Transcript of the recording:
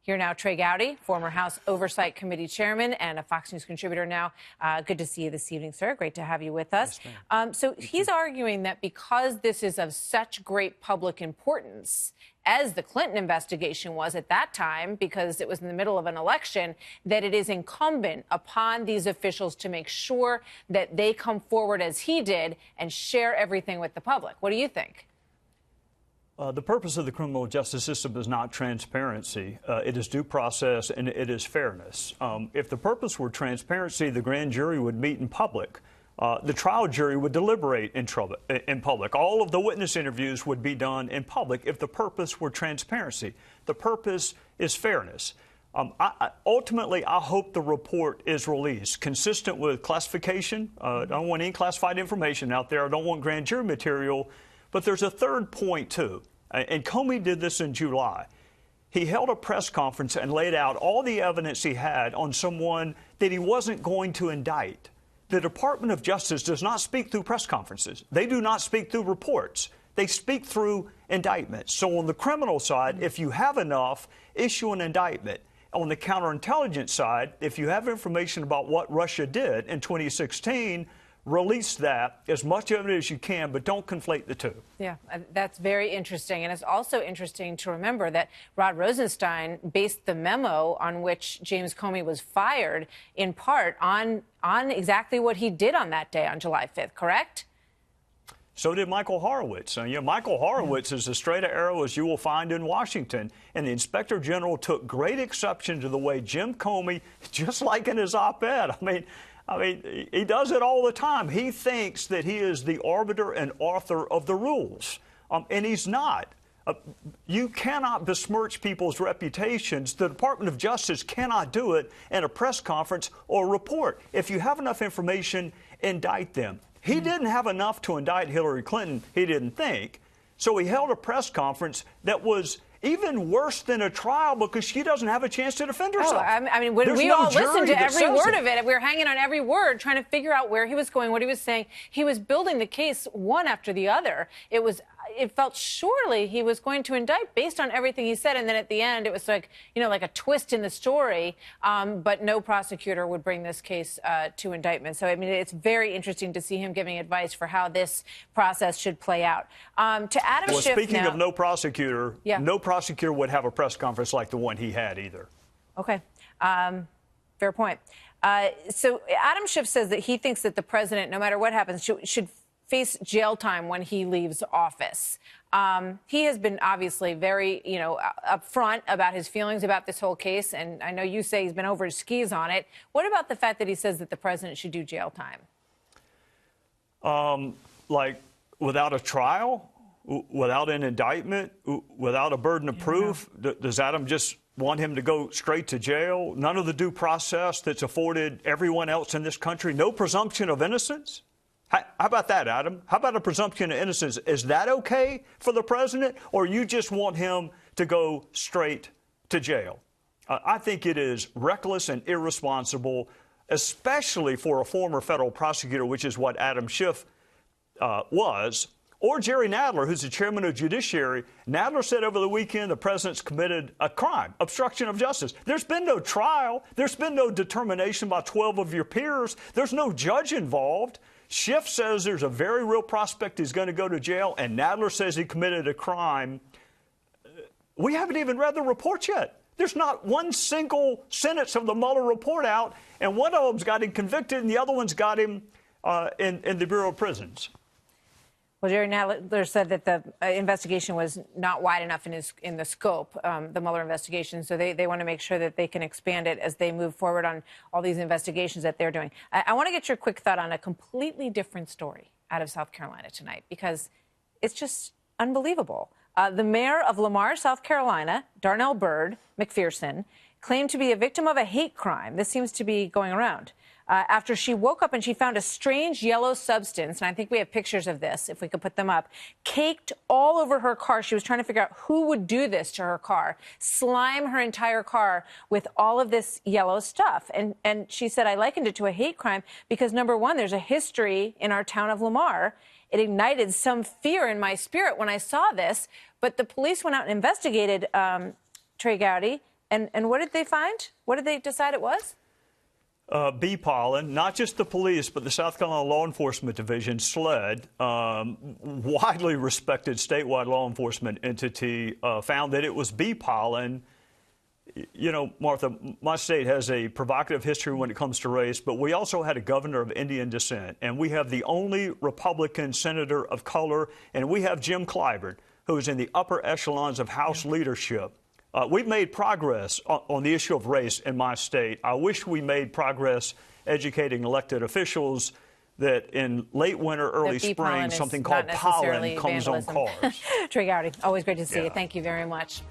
Here now, Trey Gowdy, former House Oversight Committee chairman and a Fox News contributor now. Good to see you this evening, sir. Great to have you with us. Yes, so he's arguing that because this is of such great public importance, as the Clinton investigation was at that time, because it was in the middle of an election, that it is incumbent upon these officials to make sure that they come forward as he did and share everything with the public. What do you think? The purpose of the criminal justice system is not transparency. It is due process and it is fairness. If the purpose were transparency, the grand jury would meet in public. The trial jury would deliberate in public. All of the witness interviews would be done in public if the purpose were transparency. The purpose is fairness. Ultimately, I hope the report is released consistent with classification. I don't want any classified information out there. I don't want grand jury material. But there's a third point, too, and Comey did this in July. He held a press conference and laid out all the evidence he had on someone that he wasn't going to indict. The Department of Justice does not speak through press conferences. They do not speak through reports. They speak through indictments. So on the criminal side, if you have enough, issue an indictment. On the counterintelligence side, if you have information about what Russia did in 2016, release that, as much of it as you can, but don't conflate the two. Yeah, that's very interesting. And it's also interesting to remember that Rod Rosenstein based the memo on which James Comey was fired in part on exactly what he did on that day on July 5th, correct? So did Michael Horowitz. Michael Horowitz is as straight an arrow as you will find in Washington. And the Inspector General took great exception to the way Jim Comey, just like in his op-ed, I mean, he does it all the time. He thinks that he is the arbiter and author of the rules, and he's not. You cannot besmirch people's reputations. The Department of Justice cannot do it in a press conference or report. If you have enough information, indict them. He didn't have enough to indict Hillary Clinton, he didn't think. So he held a press conference that was even worse than a trial because she doesn't have a chance to defend herself. I mean, when we all listened to every word of it, we were hanging on every word, trying to figure out where he was going, what he was saying. He was building the case one after the other. It felt surely he was going to indict based on everything he said. And then at the end, it was like, like a twist in the story. But no prosecutor would bring this case to indictment. So, I mean, it's very interesting to see him giving advice for how this process should play out. To Adam Schiff speaking of no prosecutor, no prosecutor would have a press conference like the one he had either. OK. Fair point. So Adam Schiff says that he thinks that the president, no matter what happens, should face jail time when he leaves office. He has been obviously very, upfront about his feelings about this whole case. And I know you say he's been over his skis on it. What about the fact that he says that the president should do jail time? Like without a trial, without an indictment, without a burden of proof? Does Adam just want him to go straight to jail? None of the due process that's afforded everyone else in this country? No presumption of innocence? How about that, Adam? How about a presumption of innocence? Is that okay for the president, or you just want him to go straight to jail? I think it is reckless and irresponsible, especially for a former federal prosecutor, which is what Adam Schiff was, or Jerry Nadler, who's the chairman of Judiciary. Nadler said over the weekend the president's committed a crime, obstruction of justice. There's been no trial. There's been no determination by 12 of your peers. There's no judge involved. Schiff says there's a very real prospect he's going to go to jail, and Nadler says he committed a crime. We haven't even read the report yet. There's not one single sentence of the Mueller report out, and one of them's got him convicted, and the other one's got him in the Bureau of Prisons. Well, Jerry Nadler said that the investigation was not wide enough in the scope, the Mueller investigation. So they want to make sure that they can expand it as they move forward on all these investigations that they're doing. I want to get your quick thought on a completely different story out of South Carolina tonight, because it's just unbelievable. The mayor of Lamar, South Carolina, Darnell Byrd McPherson, claimed to be a victim of a hate crime. This seems to be going around. After she woke up and she found a strange yellow substance, and I think we have pictures of this, if we could put them up, caked all over her car. She was trying to figure out who would do this to her car, slime her entire car with all of this yellow stuff. And she said, I likened it to a hate crime because, number one, there's a history in our town of Lamar. It ignited some fear in my spirit when I saw this. But the police went out and investigated, Trey Gowdy. And what did they find? What did they decide it was? Bee pollen. Not just the police, but the South Carolina Law Enforcement Division, SLED, widely respected statewide law enforcement entity, found that it was bee pollen. You know, Martha, my state has a provocative history when it comes to race, but we also had a governor of Indian descent, and we have the only Republican senator of color, and we have Jim Clyburn, who is in the upper echelons of House leadership. We've made progress on the issue of race in my state. I wish we made progress educating elected officials that in late winter, early spring, something called pollen comes on cars. Trey Gowdy, always great to see you. Yeah. Thank you very much.